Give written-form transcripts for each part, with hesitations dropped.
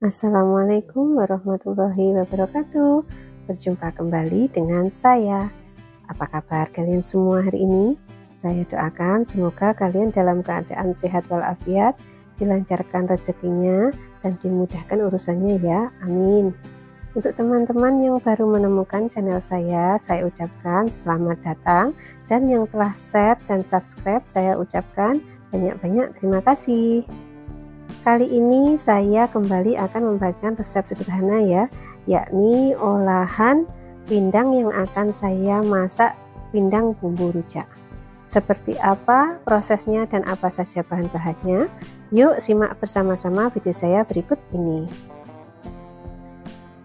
Assalamualaikum warahmatullahi wabarakatuh. Berjumpa kembali dengan saya. Apa kabar kalian semua hari ini? Saya doakan semoga kalian dalam keadaan sehat walafiat, dilancarkan rezekinya, dan dimudahkan urusannya ya. Amin. Untuk teman-teman yang baru menemukan channel saya ucapkan selamat datang. Dan yang telah share dan subscribe, saya ucapkan banyak-banyak terima kasih. Kali ini saya kembali akan membagikan resep sederhana ya, yakni olahan pindang yang akan saya masak, pindang bumbu rujak. Seperti apa prosesnya dan apa saja bahan-bahannya? Yuk simak bersama-sama video saya berikut ini.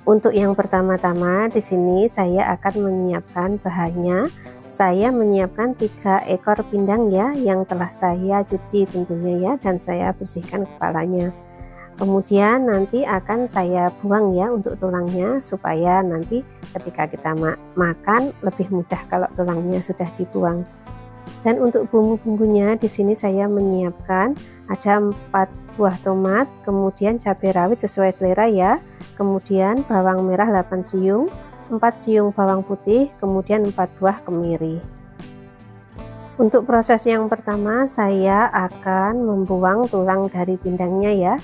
Untuk yang pertama-tama di sini saya akan menyiapkan bahannya. Saya menyiapkan 3 ekor pindang ya, yang telah saya cuci tentunya ya, dan saya bersihkan kepalanya. Kemudian nanti akan saya buang ya untuk tulangnya, supaya nanti ketika kita makan lebih mudah kalau tulangnya sudah dibuang. Dan untuk bumbu-bumbunya di sini saya menyiapkan ada 4 buah tomat, kemudian cabai rawit sesuai selera ya, kemudian bawang merah 8 siung, 4 siung bawang putih, kemudian 4 buah kemiri. Untuk proses yang pertama saya akan membuang tulang dari pindangnya ya.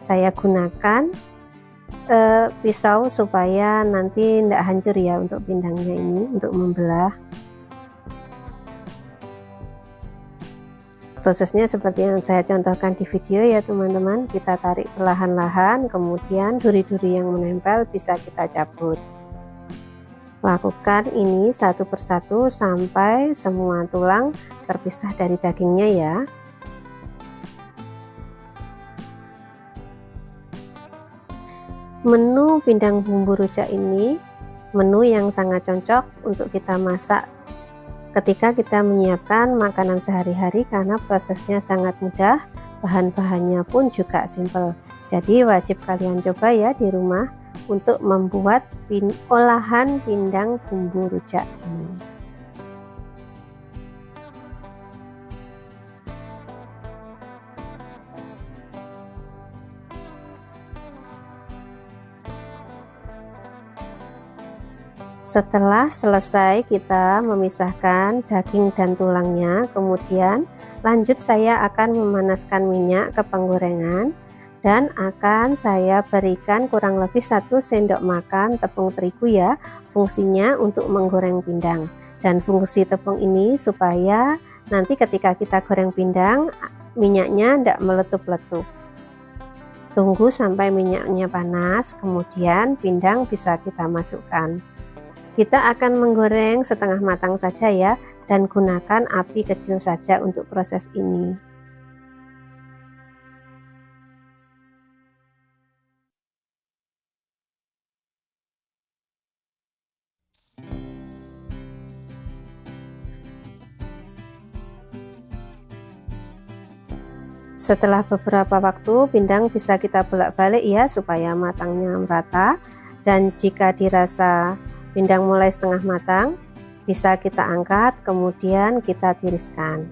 Saya gunakan pisau supaya nanti tidak hancur ya untuk pindangnya ini, untuk membelah. Prosesnya seperti yang saya contohkan di video ya teman-teman. Kita tarik perlahan-lahan, kemudian duri-duri yang menempel bisa kita cabut. Lakukan ini satu persatu sampai semua tulang terpisah dari dagingnya ya. Menu pindang bumbu rujak ini menu yang sangat cocok untuk kita masak ketika kita menyiapkan makanan sehari-hari, karena prosesnya sangat mudah, bahan-bahannya pun juga simple. Jadi wajib kalian coba ya di rumah untuk membuat olahan pindang bumbu rujak ini. Setelah selesai kita memisahkan daging dan tulangnya, kemudian lanjut saya akan memanaskan minyak ke penggorengan dan akan saya berikan kurang lebih 1 sendok makan tepung terigu ya. Fungsinya untuk menggoreng pindang, dan fungsi tepung ini supaya nanti ketika kita goreng pindang minyaknya tidak meletup-letup. Tunggu sampai minyaknya panas, kemudian pindang bisa kita masukkan. Kita akan menggoreng setengah matang saja ya, dan gunakan api kecil saja untuk proses ini. Setelah beberapa waktu pindang bisa kita bolak-balik ya supaya matangnya merata, dan jika dirasa pindang mulai setengah matang bisa kita angkat, kemudian kita tiriskan.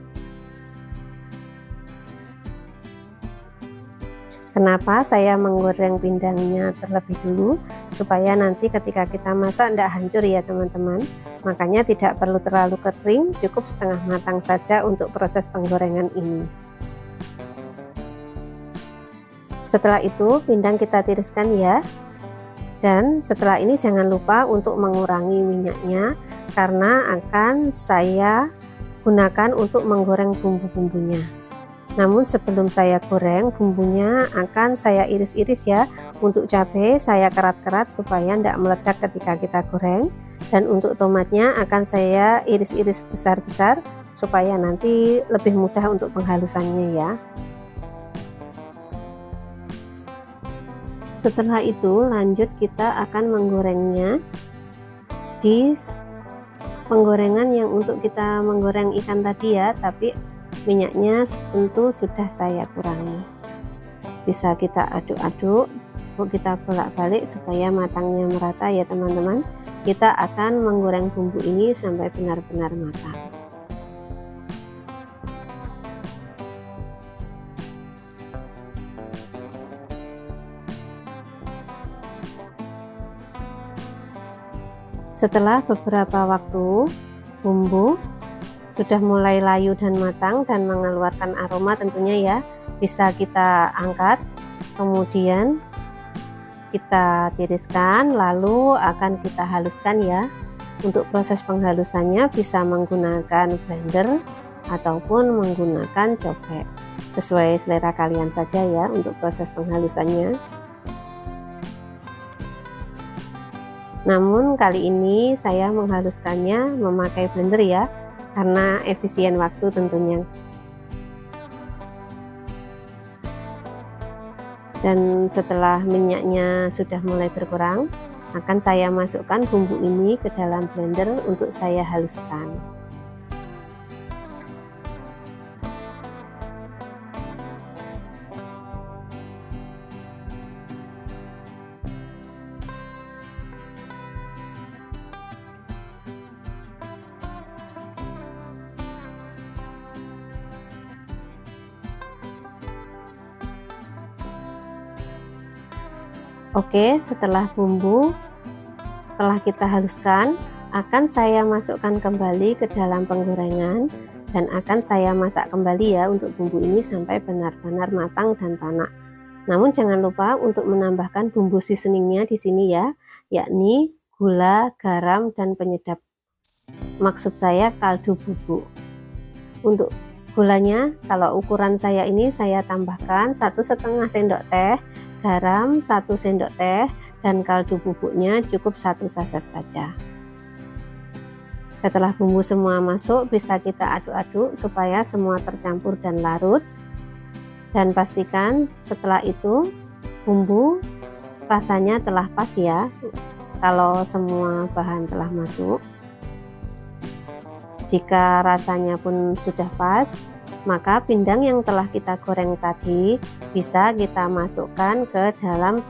Kenapa saya menggoreng pindangnya terlebih dulu? Supaya nanti ketika kita masak tidak hancur ya teman-teman. Makanya tidak perlu terlalu kering, cukup setengah matang saja untuk proses penggorengan ini. Setelah itu pindang kita tiriskan ya. Dan setelah ini jangan lupa untuk mengurangi minyaknya, karena akan saya gunakan untuk menggoreng bumbu-bumbunya. Namun sebelum saya goreng bumbunya akan saya iris-iris ya. Untuk cabai saya kerat-kerat supaya tidak meledak ketika kita goreng, dan untuk tomatnya akan saya iris-iris besar-besar supaya nanti lebih mudah untuk penghalusannya ya. Setelah itu lanjut kita akan menggorengnya di penggorengan yang untuk kita menggoreng ikan tadi ya, tapi minyaknya tentu sudah saya kurangi. Bisa kita aduk-aduk, kita bolak-balik supaya matangnya merata ya teman-teman. Kita akan menggoreng bumbu ini sampai benar-benar matang. Setelah beberapa waktu, bumbu sudah mulai layu dan matang dan mengeluarkan aroma tentunya ya, bisa kita angkat, kemudian kita tiriskan, lalu akan kita haluskan ya. Untuk proses penghalusannya bisa menggunakan blender ataupun menggunakan cobek, sesuai selera kalian saja ya untuk proses penghalusannya. Namun kali ini saya menghaluskannya memakai blender ya, karena efisien waktu tentunya. Dan setelah minyaknya sudah mulai berkurang, akan saya masukkan bumbu ini ke dalam blender untuk saya haluskan. Oke, setelah bumbu telah kita haluskan, akan saya masukkan kembali ke dalam penggorengan dan akan saya masak kembali ya untuk bumbu ini sampai benar-benar matang dan tanak. Namun jangan lupa untuk menambahkan bumbu seasoningnya di sini ya, yakni gula, garam, dan penyedap. Maksud saya kaldu bubuk. Untuk gulanya, kalau ukuran saya ini saya tambahkan 1,5 sendok teh, garam 1 sendok teh, dan kaldu bubuknya cukup 1 saset saja. Setelah bumbu semua masuk, bisa kita aduk-aduk supaya semua tercampur dan larut. Dan pastikan setelah itu bumbu rasanya telah pas ya, kalau semua bahan telah masuk. Jika rasanya pun sudah pas, maka pindang yang telah kita goreng tadi bisa kita masukkan ke dalam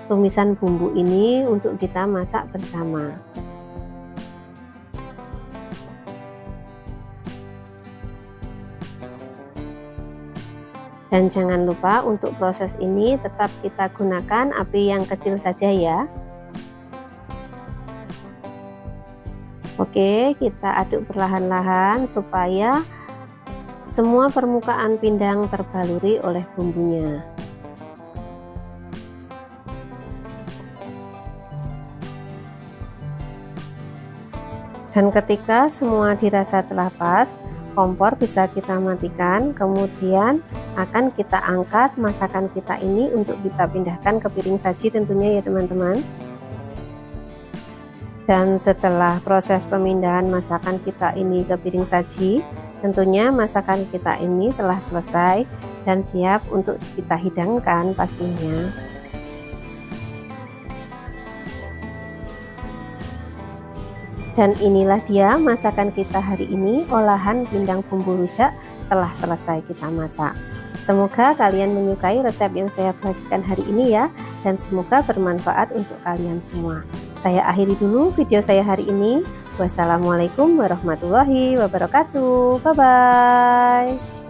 tumisan bumbu ini untuk kita masak bersama. Dan jangan lupa untuk proses ini tetap kita gunakan api yang kecil saja ya. Oke, kita aduk perlahan-lahan supaya semua permukaan pindang terbaluri oleh bumbunya. Dan ketika semua dirasa telah pas, kompor bisa kita matikan, kemudian akan kita angkat masakan kita ini untuk kita pindahkan ke piring saji tentunya ya teman-teman. Dan setelah proses pemindahan masakan kita ini ke piring saji, tentunya masakan kita ini telah selesai dan siap untuk kita hidangkan pastinya. Dan inilah dia masakan kita hari ini, olahan pindang bumbu rujak telah selesai kita masak. Semoga kalian menyukai resep yang saya bagikan hari ini ya, dan semoga bermanfaat untuk kalian semua. Saya akhiri dulu video saya hari ini. Wassalamualaikum warahmatullahi wabarakatuh. Bye-bye.